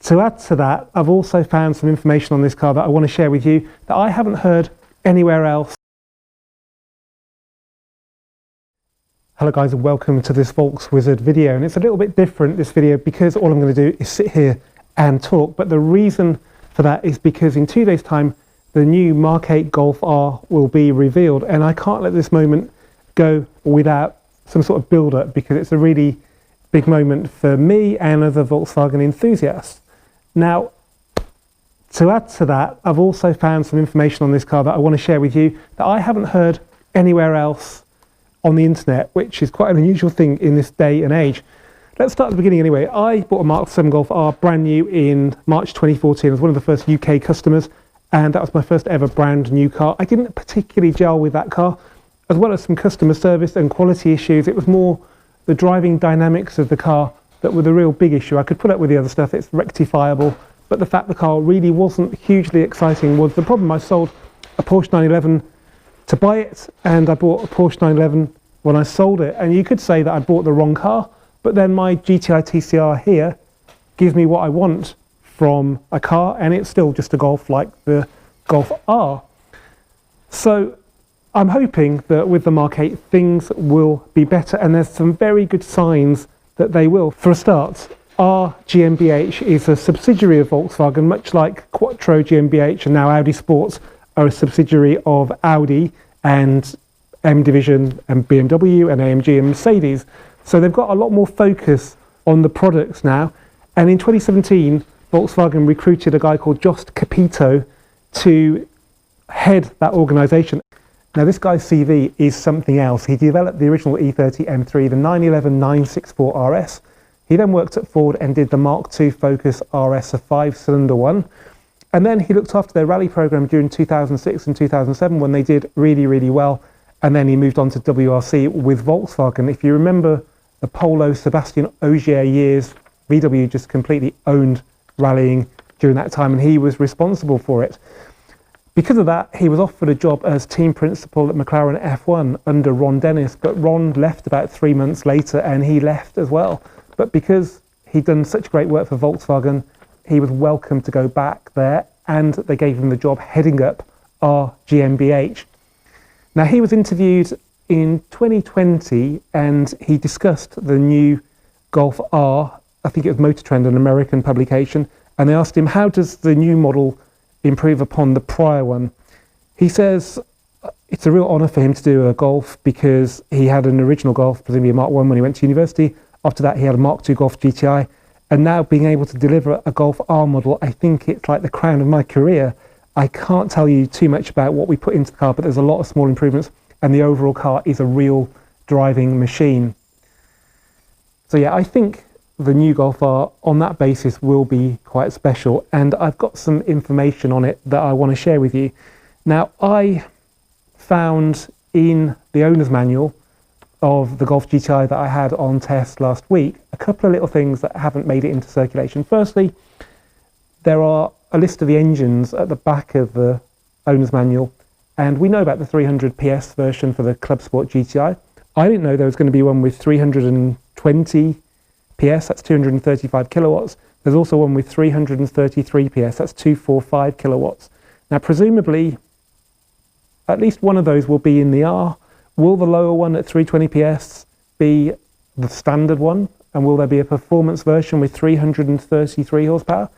To add to that, I've also found some information on this car that I want to share with you that I haven't heard anywhere else. Hello guys, and welcome to this VolksWizard video, and it's a little bit different, this video, because all I'm going to do is sit here and talk. But the reason for that is because in 2 days time the new Mk8 Golf R will be revealed, and I can't let this moment go without some sort of build up, because it's a really big moment for me and other Volkswagen enthusiasts. Now, to add to that, I've also found some information on this car that I want to share with you that I haven't heard anywhere else on the internet, which is quite an unusual thing in this day and age. Let's start at the beginning anyway. I bought a Mk8 Golf R brand new in March 2014. I was one of the first UK customers, and that was my first ever brand new car. I didn't particularly gel with that car, as well as some customer service and quality issues. It was more the driving dynamics of the car that were the real big issue. I could put up with the other stuff, it's rectifiable, but the fact the car really wasn't hugely exciting was the problem. I sold a Porsche 911 to buy it, and I bought a Porsche 911 when I sold it, and you could say that I bought the wrong car, but then my GTI TCR here gives me what I want from a car, and it's still just a Golf like the Golf R. So I'm hoping that with the Mk8 things will be better, and there's some very good signs that they will. For a start, our GmbH is a subsidiary of Volkswagen, much like Quattro GmbH and now Audi Sports are a subsidiary of Audi and M Division and BMW and AMG and Mercedes. So they've got a lot more focus on the products now. And in 2017, Volkswagen recruited a guy called Jost Capito to head that organisation. Now this guy's CV is something else. He developed the original E30 M3, the 911 964 RS. He then worked at Ford and did the Mark II Focus RS, a 5-cylinder one. And then he looked after their rally program during 2006 and 2007 when they did really, really well. And then he moved on to WRC with Volkswagen. If you remember the Polo Sebastian Ogier years, VW just completely owned rallying during that time, and he was responsible for it. Because of that, he was offered a job as team principal at McLaren F1 under Ron Dennis, but Ron left about 3 months later and he left as well. But because he'd done such great work for Volkswagen, he was welcome to go back there, and they gave him the job heading up our GmbH. Now, he was interviewed in 2020 and he discussed the new Golf R. I think it was Motor Trend, an American publication, and they asked him, how does the new model improve upon the prior one? He says it's a real honour for him to do a Golf because he had an original Golf, presumably a Mark I, when he went to university. After that he had a Mark II Golf GTI, and now being able to deliver a Golf R model, I think it's like the crown of my career. I can't tell you too much about what we put into the car, but there's a lot of small improvements, and the overall car is a real driving machine. So yeah, I think the new Golf R on that basis will be quite special, and I've got some information on it that I want to share with you. Now, I found in the owner's manual of the Golf GTI that I had on test last week a couple of little things that haven't made it into circulation. Firstly, there are a list of the engines at the back of the owner's manual, and we know about the 300 PS version for the Club Sport GTI. I didn't know there was going to be one with 320 PS, that's 235 kilowatts. There's also one with 333 PS, that's 245 kilowatts. Now, presumably, at least one of those will be in the R. Will the lower one at 320 PS be the standard one? And will there be a performance version with 333 horsepower?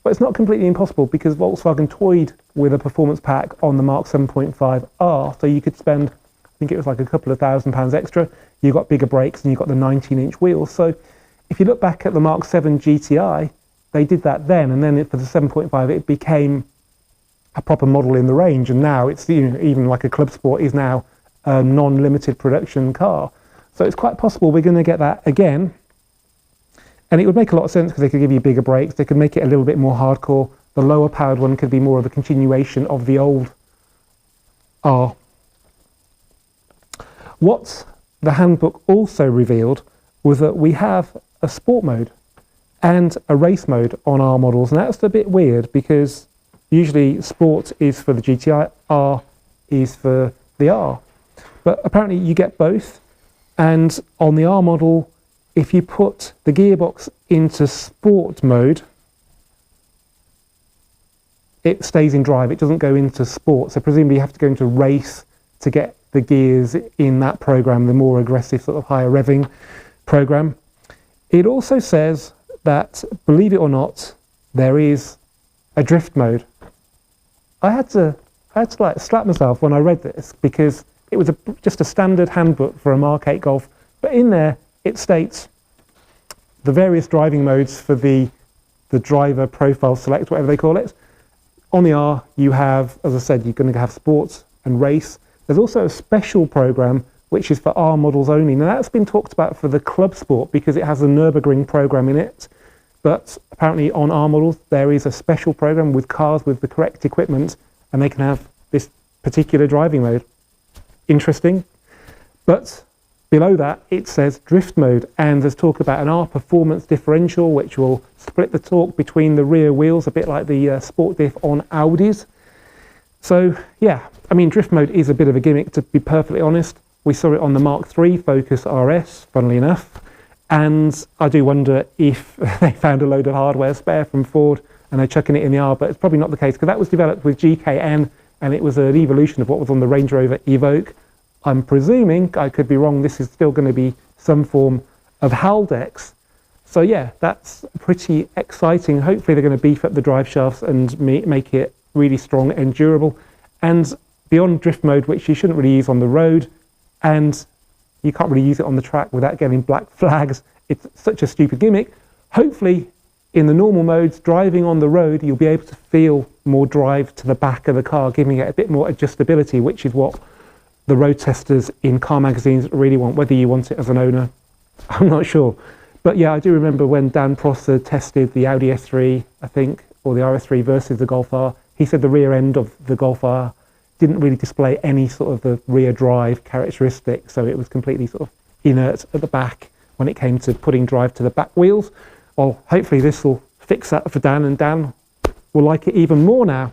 But it's not completely impossible, because Volkswagen toyed with a performance pack on the Mark 7.5 R, so you could spend, I think it was like a couple of £1,000 extra. You got bigger brakes and you got the 19-inch wheels. So if you look back at the Mark 7 GTI, they did that then, and then for the 7.5 it became a proper model in the range, and now it's, you know, even like a Club Sport is now a non-limited production car. So it's quite possible we're going to get that again, and it would make a lot of sense because they could give you bigger brakes, they could make it a little bit more hardcore. The lower powered one could be more of a continuation of the old R. What the handbook also revealed was that we have a sport mode and a race mode on our models, and that's a bit weird because usually sport is for the GTI, R is for the R. But apparently you get both, and on the R model, if you put the gearbox into sport mode, it stays in drive. It doesn't go into sport. So presumably you have to go into race to get the gears in that program, the more aggressive sort of higher revving program. It also says that, believe it or not, there is a drift mode. I had to like slap myself when I read this, because it was just a standard handbook for a Mk8 Golf, but in there it states the various driving modes for the driver profile select, whatever they call it. On the R, you have, as I said, you're going to have sports and race. There's also a special program which is for R models only. Now that's been talked about for the club sport because it has a Nürburgring program in it, but apparently on R models there is a special program with cars with the correct equipment, and they can have this particular driving mode. Interesting. But below that it says drift mode, and there's talk about an R performance differential which will split the torque between the rear wheels, a bit like the sport diff on Audis. So yeah, I mean, drift mode is a bit of a gimmick, to be perfectly honest. We saw it on the Mark III Focus RS, funnily enough, and I do wonder if they found a load of hardware spare from Ford and they're chucking it in the R, but it's probably not the case, because that was developed with GKN and it was an evolution of what was on the Range Rover Evoque. I'm presuming, I could be wrong, this is still going to be some form of Haldex. So yeah, that's pretty exciting. Hopefully they're going to beef up the drive shafts and make it really strong and durable. And beyond drift mode, which you shouldn't really use on the road, and you can't really use it on the track without getting black flags. It's such a stupid gimmick. Hopefully in the normal modes, driving on the road, you'll be able to feel more drive to the back of the car, giving it a bit more adjustability, which is what the road testers in car magazines really want. Whether you want it as an owner, I'm not sure. But yeah, I do remember when Dan Prosser tested the Audi S3, I think, or the RS3 versus the Golf R, he said the rear end of the Golf R didn't really display any sort of the rear drive characteristic, so it was completely sort of inert at the back when it came to putting drive to the back wheels. Well, hopefully this will fix that for Dan, and Dan will like it even more now.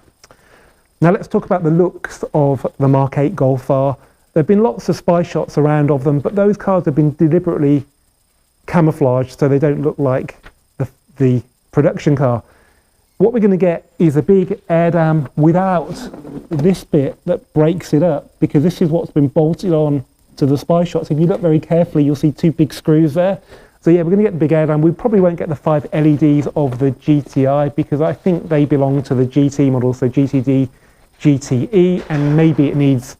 Now let's talk about the looks of the Mk8 Golf R. There have been lots of spy shots around of them, but those cars have been deliberately camouflaged so they don't look like the production car. What we're going to get is a big air dam without this bit that breaks it up, because this is what's been bolted on to the spy shots. If you look very carefully, you'll see two big screws there. So yeah, we're going to get the big air dam. We probably won't get the 5 LEDs of the GTI, because I think they belong to the GT model, so GTD, GTE, and maybe it needs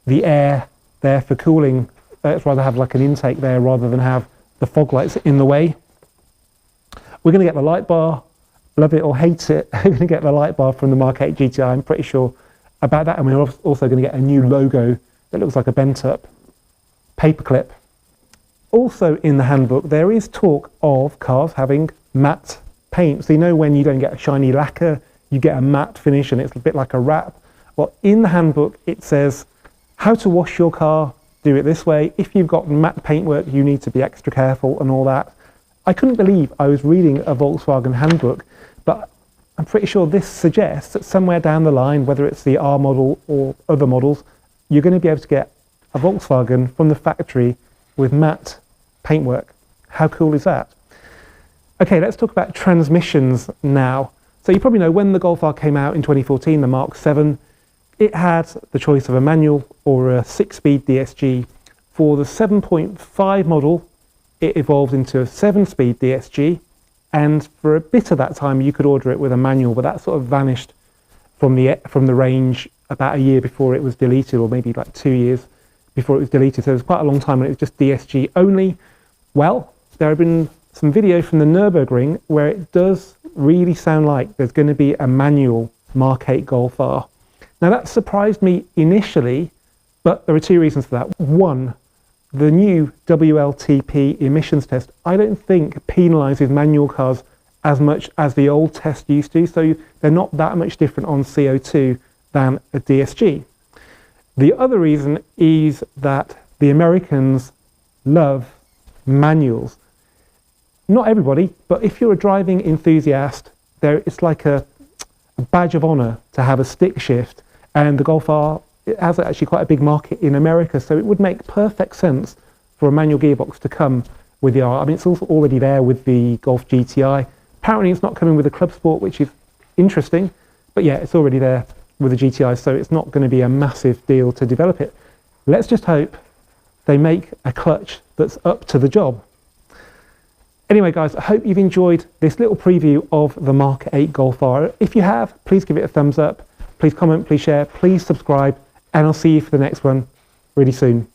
the air there for cooling. Let's rather have like an intake there rather than have the fog lights in the way. We're going to get the light bar. Love it or hate it, we're going to get the light bar from the Mk8 GTI, I'm pretty sure about that. And we're also going to get a new logo that looks like a bent up paperclip. Also in the handbook, there is talk of cars having matte paint. So you know when you don't get a shiny lacquer, you get a matte finish and it's a bit like a wrap. Well, in the handbook, it says how to wash your car, do it this way. If you've got matte paintwork, you need to be extra careful and all that. I couldn't believe I was reading a Volkswagen handbook, but I'm pretty sure this suggests that somewhere down the line, whether it's the R model or other models, you're going to be able to get a Volkswagen from the factory with matte paintwork. How cool is that? Okay, let's talk about transmissions now. So you probably know when the Golf R came out in 2014, the Mark VII, it had the choice of a manual or a 6-speed DSG. For the 7.5 model, it evolved into a 7-speed DSG, and for a bit of that time you could order it with a manual, but that sort of vanished from the range about a year before it was deleted, or maybe like 2 years before it was deleted. So it was quite a long time when it was just DSG only. Well, there have been some video from the Nürburgring where it does really sound like there's going to be a manual Mk8 Golf R. Now that surprised me initially, but there are two reasons for that. One, the new WLTP emissions test, I don't think penalises manual cars as much as the old test used to, so they're not that much different on CO2 than a DSG. The other reason is that the Americans love manuals. Not everybody, but if you're a driving enthusiast, it's like a badge of honour to have a stick shift, and the Golf R, it has actually quite a big market in America, so it would make perfect sense for a manual gearbox to come with the R. I mean, it's also already there with the Golf GTI. Apparently it's not coming with the Club Sport, which is interesting, But yeah, it's already there with the GTI, so it's not going to be a massive deal to develop it. Let's just hope they make a clutch that's up to the job. Anyway guys, I hope you've enjoyed this little preview of the Mk8 Golf R. If you have, please give it a thumbs up, please comment, please share, please subscribe, and I'll see you for the next one really soon.